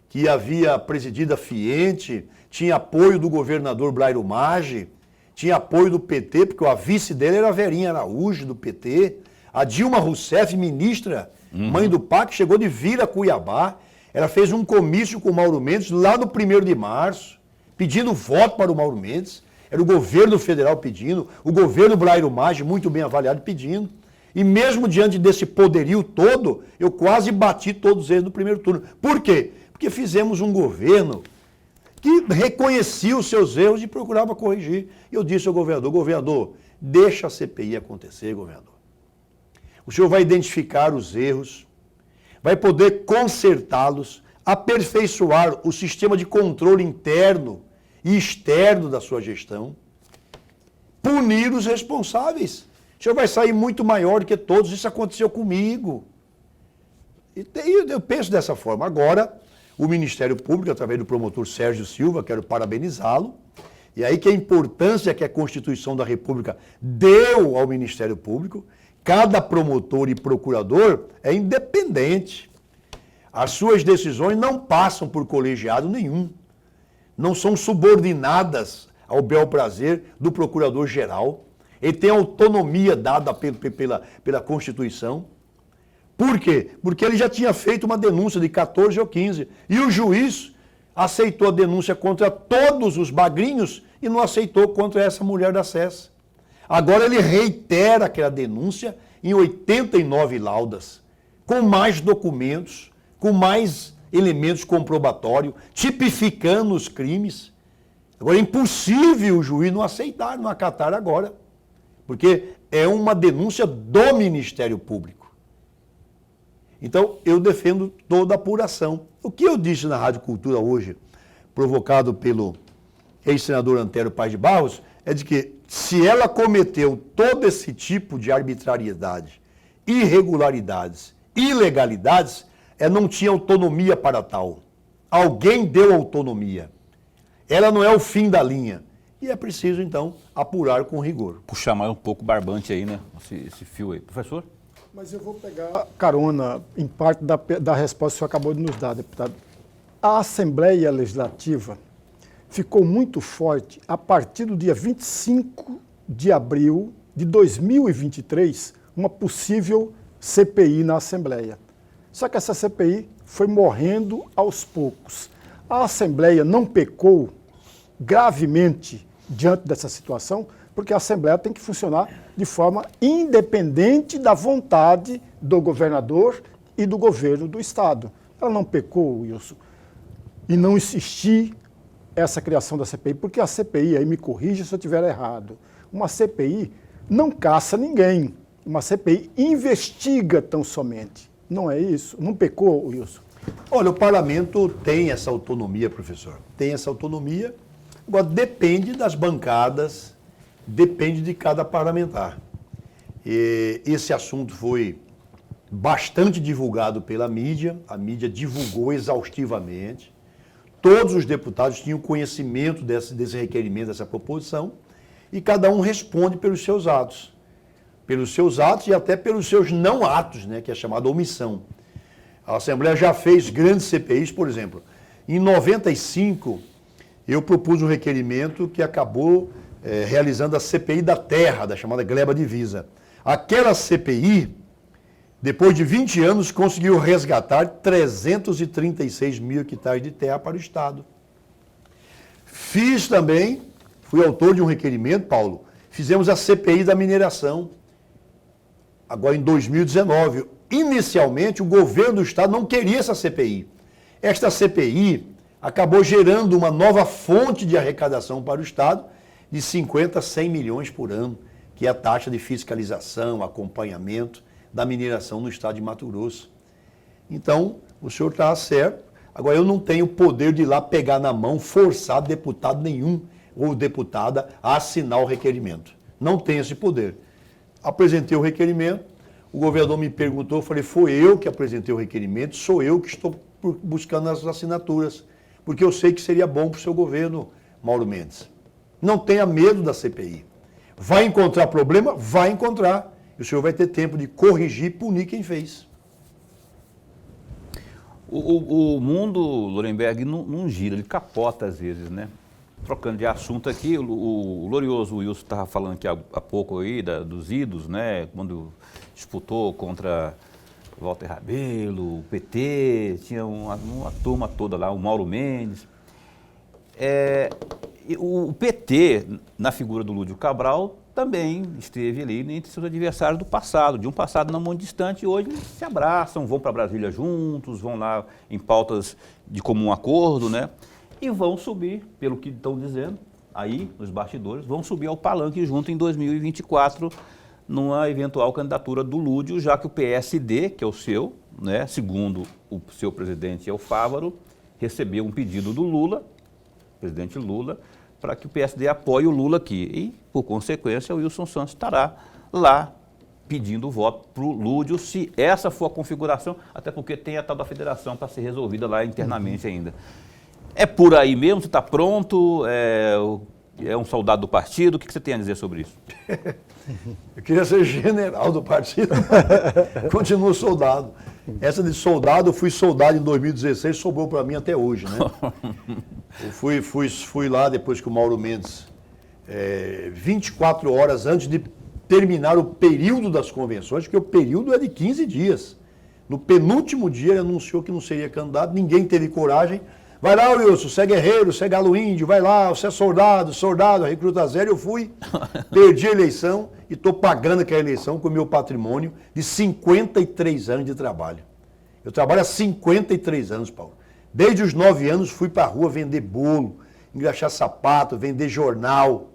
que havia presidido a Fiente, tinha apoio do governador Blairo Maggi, tinha apoio do PT, porque a vice dele era a Verinha Araújo, do PT, a Dilma Rousseff, ministra, mãe do PAC, chegou de vir a Cuiabá. Ela fez um comício com o Mauro Mendes lá no 1º de março, pedindo voto para o Mauro Mendes. Era o governo federal pedindo, o governo Blairo Maggi, muito bem avaliado, pedindo. E mesmo diante desse poderio todo, eu quase bati todos eles no primeiro turno. Por quê? Porque fizemos um governo que reconhecia os seus erros e procurava corrigir. E eu disse ao governador, deixa a CPI acontecer, governador. O senhor vai identificar os erros, vai poder consertá-los, aperfeiçoar o sistema de controle interno e externo da sua gestão, punir os responsáveis. O senhor vai sair muito maior do que todos, isso aconteceu comigo. E eu penso dessa forma. Agora, o Ministério Público, através do promotor Sérgio Silva, quero parabenizá-lo, e aí que a importância que a Constituição da República deu ao Ministério Público, cada promotor e procurador é independente. As suas decisões não passam por colegiado nenhum, não são subordinadas ao bel prazer do procurador-geral. Ele tem autonomia dada pela Constituição. Por quê? Porque ele já tinha feito uma denúncia de 14 ou 15. E o juiz aceitou a denúncia contra todos os bagrinhos e não aceitou contra essa mulher da SES. Agora ele reitera aquela denúncia em 89 laudas, com mais documentos, com mais elementos comprobatórios, tipificando os crimes. Agora é impossível o juiz não aceitar, não acatar agora, porque é uma denúncia do Ministério Público. Então, eu defendo toda a apuração. O que eu disse na Rádio Cultura hoje, provocado pelo ex-senador Antero Paz de Barros, é de que se ela cometeu todo esse tipo de arbitrariedade, irregularidades, ilegalidades, ela não tinha autonomia para tal. Alguém deu autonomia. Ela não é o fim da linha. E é preciso, então, apurar com rigor. Puxar mais um pouco barbante aí, né? Esse fio aí. Professor? Mas eu vou pegar carona em parte da resposta que o senhor acabou de nos dar, deputado. A Assembleia Legislativa ficou muito forte a partir do dia 25 de abril de 2023, uma possível CPI na Assembleia. Só que essa CPI foi morrendo aos poucos. A Assembleia não pecou gravemente diante dessa situação, porque a Assembleia tem que funcionar de forma independente da vontade do governador e do governo do Estado. Ela não pecou, Wilson, e não insistir essa criação da CPI, porque a CPI, aí me corrija se eu estiver errado, uma CPI não caça ninguém, uma CPI investiga tão somente. Não é isso? Não pecou, Wilson? Olha, o parlamento tem essa autonomia, professor. Tem essa autonomia. Agora, depende das bancadas, depende de cada parlamentar. E esse assunto foi bastante divulgado pela mídia, a mídia divulgou exaustivamente. Todos os deputados tinham conhecimento desse requerimento, dessa proposição, e cada um responde pelos seus atos. Pelos seus atos e até pelos seus não atos, né, que é chamada omissão. A Assembleia já fez grandes CPIs, por exemplo. Em 95, eu propus um requerimento que acabou realizando a CPI da terra, da chamada gleba divisa. Aquela CPI, depois de 20 anos, conseguiu resgatar 336 mil hectares de terra para o Estado. Fiz também, fui autor de um requerimento, Paulo, fizemos a CPI da mineração, agora em 2019. Inicialmente, o governo do Estado não queria essa CPI. Esta CPI acabou gerando uma nova fonte de arrecadação para o Estado de 50 a 100 milhões por ano, que é a taxa de fiscalização, acompanhamento da mineração no Estado de Mato Grosso. Então, o senhor está certo. Agora, eu não tenho poder de ir lá pegar na mão, forçar deputado nenhum ou deputada a assinar o requerimento. Não tenho esse poder. Apresentei o requerimento, o governador me perguntou, eu falei, foi eu que apresentei o requerimento, sou eu que estou buscando as assinaturas, porque eu sei que seria bom para o seu governo, Mauro Mendes. Não tenha medo da CPI. Vai encontrar problema? Vai encontrar. E o senhor vai ter tempo de corrigir e punir quem fez. O mundo, Lorenberg, não gira, ele capota às vezes, né? Trocando de assunto aqui, o glorioso Wilson estava falando aqui há pouco aí dos idos, né? Quando disputou contra Walter Rabelo, o PT, tinha uma turma toda lá, o Mauro Mendes. O PT, na figura do Lúdio Cabral, também esteve ali entre seus adversários do passado, de um passado não muito distante, e hoje eles se abraçam, vão para Brasília juntos, vão lá em pautas de comum acordo, né? e vão subir, pelo que estão dizendo, aí nos bastidores, vão subir ao palanque junto em 2024, numa eventual candidatura do Lúdio, já que o PSD, que é o seu, né, segundo o seu presidente Fávaro, recebeu um pedido do Lula, presidente Lula, para que o PSD apoie o Lula aqui. E, por consequência, o Wilson Santos estará lá pedindo voto para o Lúdio, se essa for a configuração, até porque tem a tal da federação para ser resolvida lá internamente ainda. É por aí mesmo? Você está pronto? É um soldado do partido? O que você tem a dizer sobre isso? Eu queria ser general do partido, continuo soldado. Essa de soldado, eu fui soldado em 2016, sobrou para mim até hoje, né? Eu fui lá depois que o Mauro Mendes, 24 horas antes de terminar o período das convenções, porque o período é de 15 dias. No penúltimo dia ele anunciou que não seria candidato, ninguém teve coragem. Vai lá, Wilson, você é guerreiro, você é galo índio, vai lá, você é soldado, recruta zero. Eu fui, perdi a eleição e estou pagando aquela eleição com o meu patrimônio de 53 anos de trabalho. Eu trabalho há 53 anos, Paulo. Desde os 9 anos fui para a rua vender bolo, engraxar sapato, vender jornal,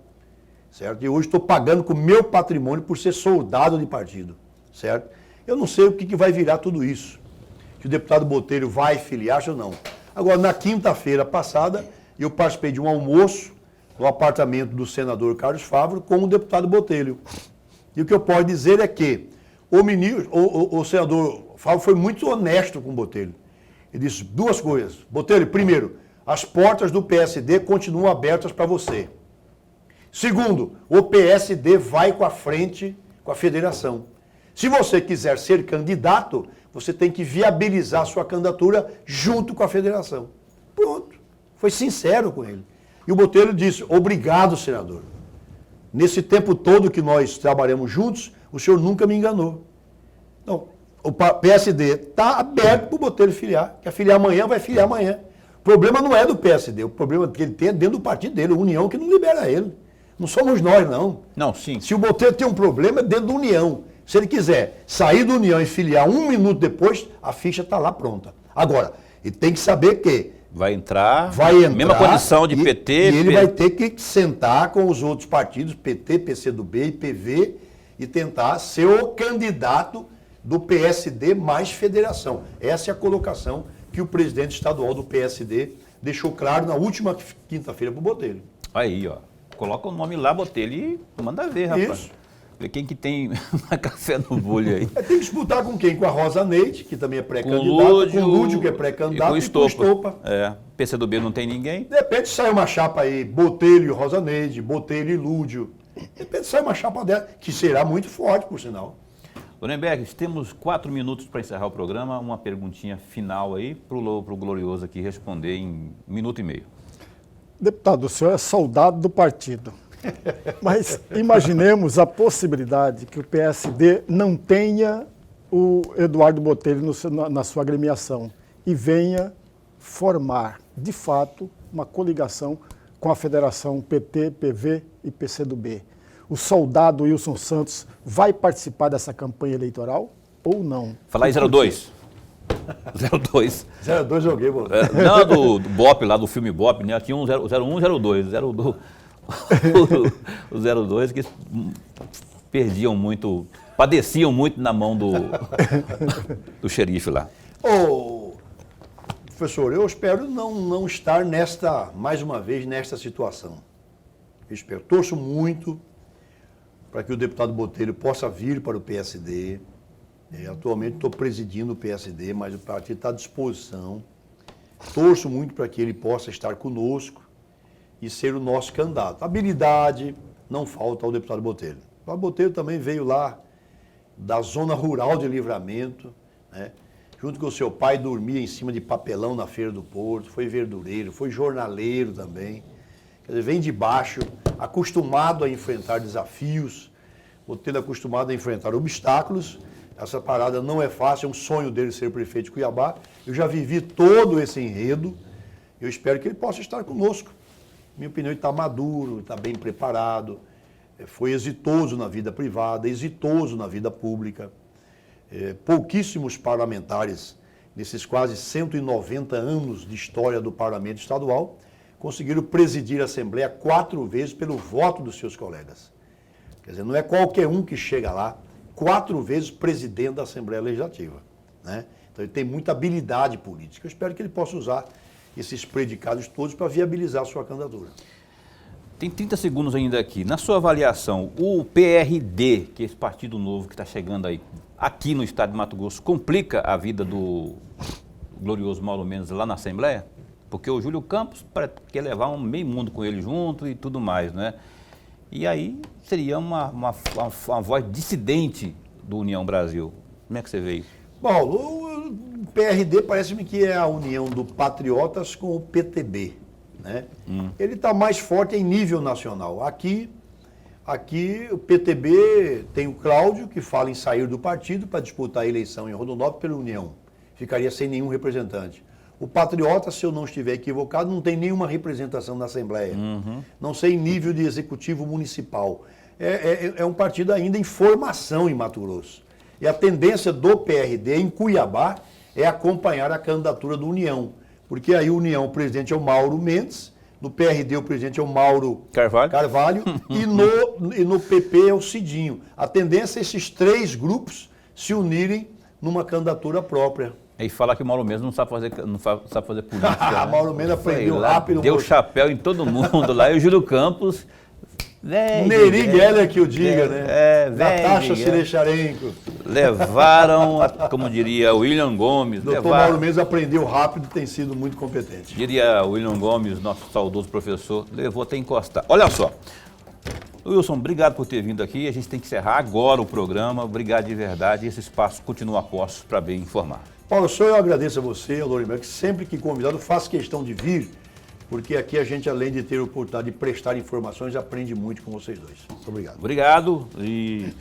certo? E hoje estou pagando com o meu patrimônio por ser soldado de partido, certo? Eu não sei o que vai virar tudo isso. Que o deputado Botelho vai filiar ou não. Agora, na quinta-feira passada, eu participei de um almoço no apartamento do senador Carlos Fávaro com o deputado Botelho. E o que eu posso dizer é que o senador Fávaro foi muito honesto com o Botelho. Ele disse duas coisas. Botelho, primeiro, as portas do PSD continuam abertas para você. Segundo, o PSD vai com a frente com a federação. Se você quiser ser candidato, você tem que viabilizar a sua candidatura junto com a federação. Pronto. Foi sincero com ele. E o Botelho disse, obrigado, senador. Nesse tempo todo que nós trabalhamos juntos, o senhor nunca me enganou. Então, o PSD está aberto para o Botelho filiar. Quer filiar amanhã, vai filiar amanhã. O problema não é do PSD, o problema que ele tem é dentro do partido dele, a União que não libera ele. Não somos nós, não. Não, sim. Se o Botelho tem um problema, é dentro da União. Se ele quiser sair da União e filiar 1 minuto depois, a ficha está lá pronta. Agora, ele tem que saber que vai entrar, mesma condição de PT. E ele vai ter que sentar com os outros partidos, PT, PCdoB e PV, e tentar ser o candidato do PSD mais federação. Essa é a colocação que o presidente estadual do PSD deixou claro na última quinta-feira para o Botelho. Aí, ó. Coloca o nome lá, Botelho, e manda ver, rapaz. Isso. Quem que tem café no bolho aí? Tem que disputar com quem? Com a Rosa Neide, que também é pré-candidata, com o Lúdio, que é pré-candidato, e com o Estopa. PCdoB não tem ninguém. De repente sai uma chapa aí, Botelho e Rosa Neide, Botelho e Lúdio. De repente sai uma chapa dela, que será muito forte, por sinal. Lorenberg, temos 4 minutos para encerrar o programa. Uma perguntinha final aí para o Glorioso aqui responder em 1 minuto e meio. Deputado, o senhor é soldado do partido. Mas imaginemos a possibilidade que o PSD não tenha o Eduardo Botelho na sua agremiação e venha formar, de fato, uma coligação com a federação PT, PV e PCdoB. O soldado Wilson Santos vai participar dessa campanha eleitoral ou não? Fala aí 02. 02. 02 joguei, mano. Não, do BOP, lá do filme BOP, né? Tinha um 01 e 02. O 02 que perdiam muito, padeciam muito na mão do xerife lá. Ô, professor, eu espero não estar mais uma vez, nesta situação. Eu espero, torço muito para que o deputado Botelho possa vir para o PSD. Atualmente estou presidindo o PSD, mas o partido está à disposição. Torço muito para que ele possa estar conosco e ser o nosso candidato. Habilidade não falta ao deputado Botelho. O deputado Botelho também veio lá da zona rural de Livramento, né? Junto com o seu pai, dormia em cima de papelão na Feira do Porto, foi verdureiro, foi jornaleiro também. Quer dizer, vem de baixo, acostumado a enfrentar desafios, Botelho acostumado a enfrentar obstáculos. Essa parada não é fácil, é um sonho dele ser prefeito de Cuiabá. Eu já vivi todo esse enredo, eu espero que ele possa estar conosco. Minha opinião, ele está maduro, está bem preparado, foi exitoso na vida privada, exitoso na vida pública. Pouquíssimos parlamentares, nesses quase 190 anos de história do parlamento estadual, conseguiram presidir a Assembleia 4 vezes pelo voto dos seus colegas. Quer dizer, não é qualquer um que chega lá, 4 vezes presidente da Assembleia Legislativa, né? Então ele tem muita habilidade política. Eu espero que ele possa usar esses predicados todos para viabilizar a sua candidatura. Tem 30 segundos ainda aqui. Na sua avaliação, o PRD, que é esse partido novo que está chegando aí, aqui no estado de Mato Grosso, complica a vida do glorioso Mauro Mendes lá na Assembleia? Porque o Júlio Campos quer levar um meio mundo com ele junto e tudo mais, né? E aí seria uma voz dissidente do União Brasil. Como é que você vê isso? Bom, o PRD parece-me que é a união do Patriotas com o PTB, né? Ele está mais forte em nível nacional. Aqui o PTB tem o Cláudio, que fala em sair do partido para disputar a eleição em Rondonópolis pela União. Ficaria sem nenhum representante. O Patriota, se eu não estiver equivocado, não tem nenhuma representação na Assembleia. Não sei em nível de executivo municipal. É um partido ainda em formação em Mato Grosso. E a tendência do PRD em Cuiabá é acompanhar a candidatura do União. Porque aí o União, o presidente é o Mauro Mendes, no PRD o presidente é o Mauro Carvalho e no PP é o Cidinho. A tendência é esses 3 grupos se unirem numa candidatura própria. E fala que o Mauro Mendes não sabe fazer política. Né? Mauro Mendes aprendeu rápido. Deu chapéu em todo mundo lá. E o Júlio Campos... Neri Geller que o diga, né? Natasha Sirecharenko. Levaram, como diria William Gomes. Doutor Mauro Mendes aprendeu rápido e tem sido muito competente. Diria William Gomes, nosso saudoso professor, levou até encostar. Olha só, Wilson, obrigado por ter vindo aqui. A gente tem que encerrar agora o programa. Obrigado de verdade. Esse espaço continua a postos para bem informar. Paulo, só eu agradeço a você, ao Lorenberg, que sempre que convidado faz questão de vir, porque aqui a gente, além de ter a oportunidade de prestar informações, aprende muito com vocês dois. Muito obrigado. Obrigado e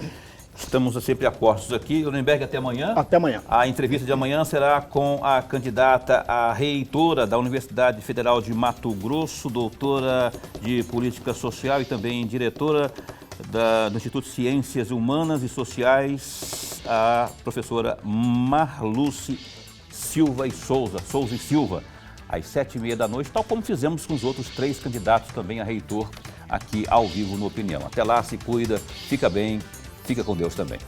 estamos sempre a postos aqui. Lorenberg, até amanhã. Até amanhã. A entrevista de amanhã será com a candidata a reitora da Universidade Federal de Mato Grosso, doutora de Política Social e também diretora do Instituto de Ciências Humanas e Sociais, a professora Marluce Silva e Souza e Silva, às 7h30 da noite, tal como fizemos com os outros 3 candidatos também a reitor aqui ao vivo no Opinião. Até lá, se cuida, fica bem, fica com Deus também.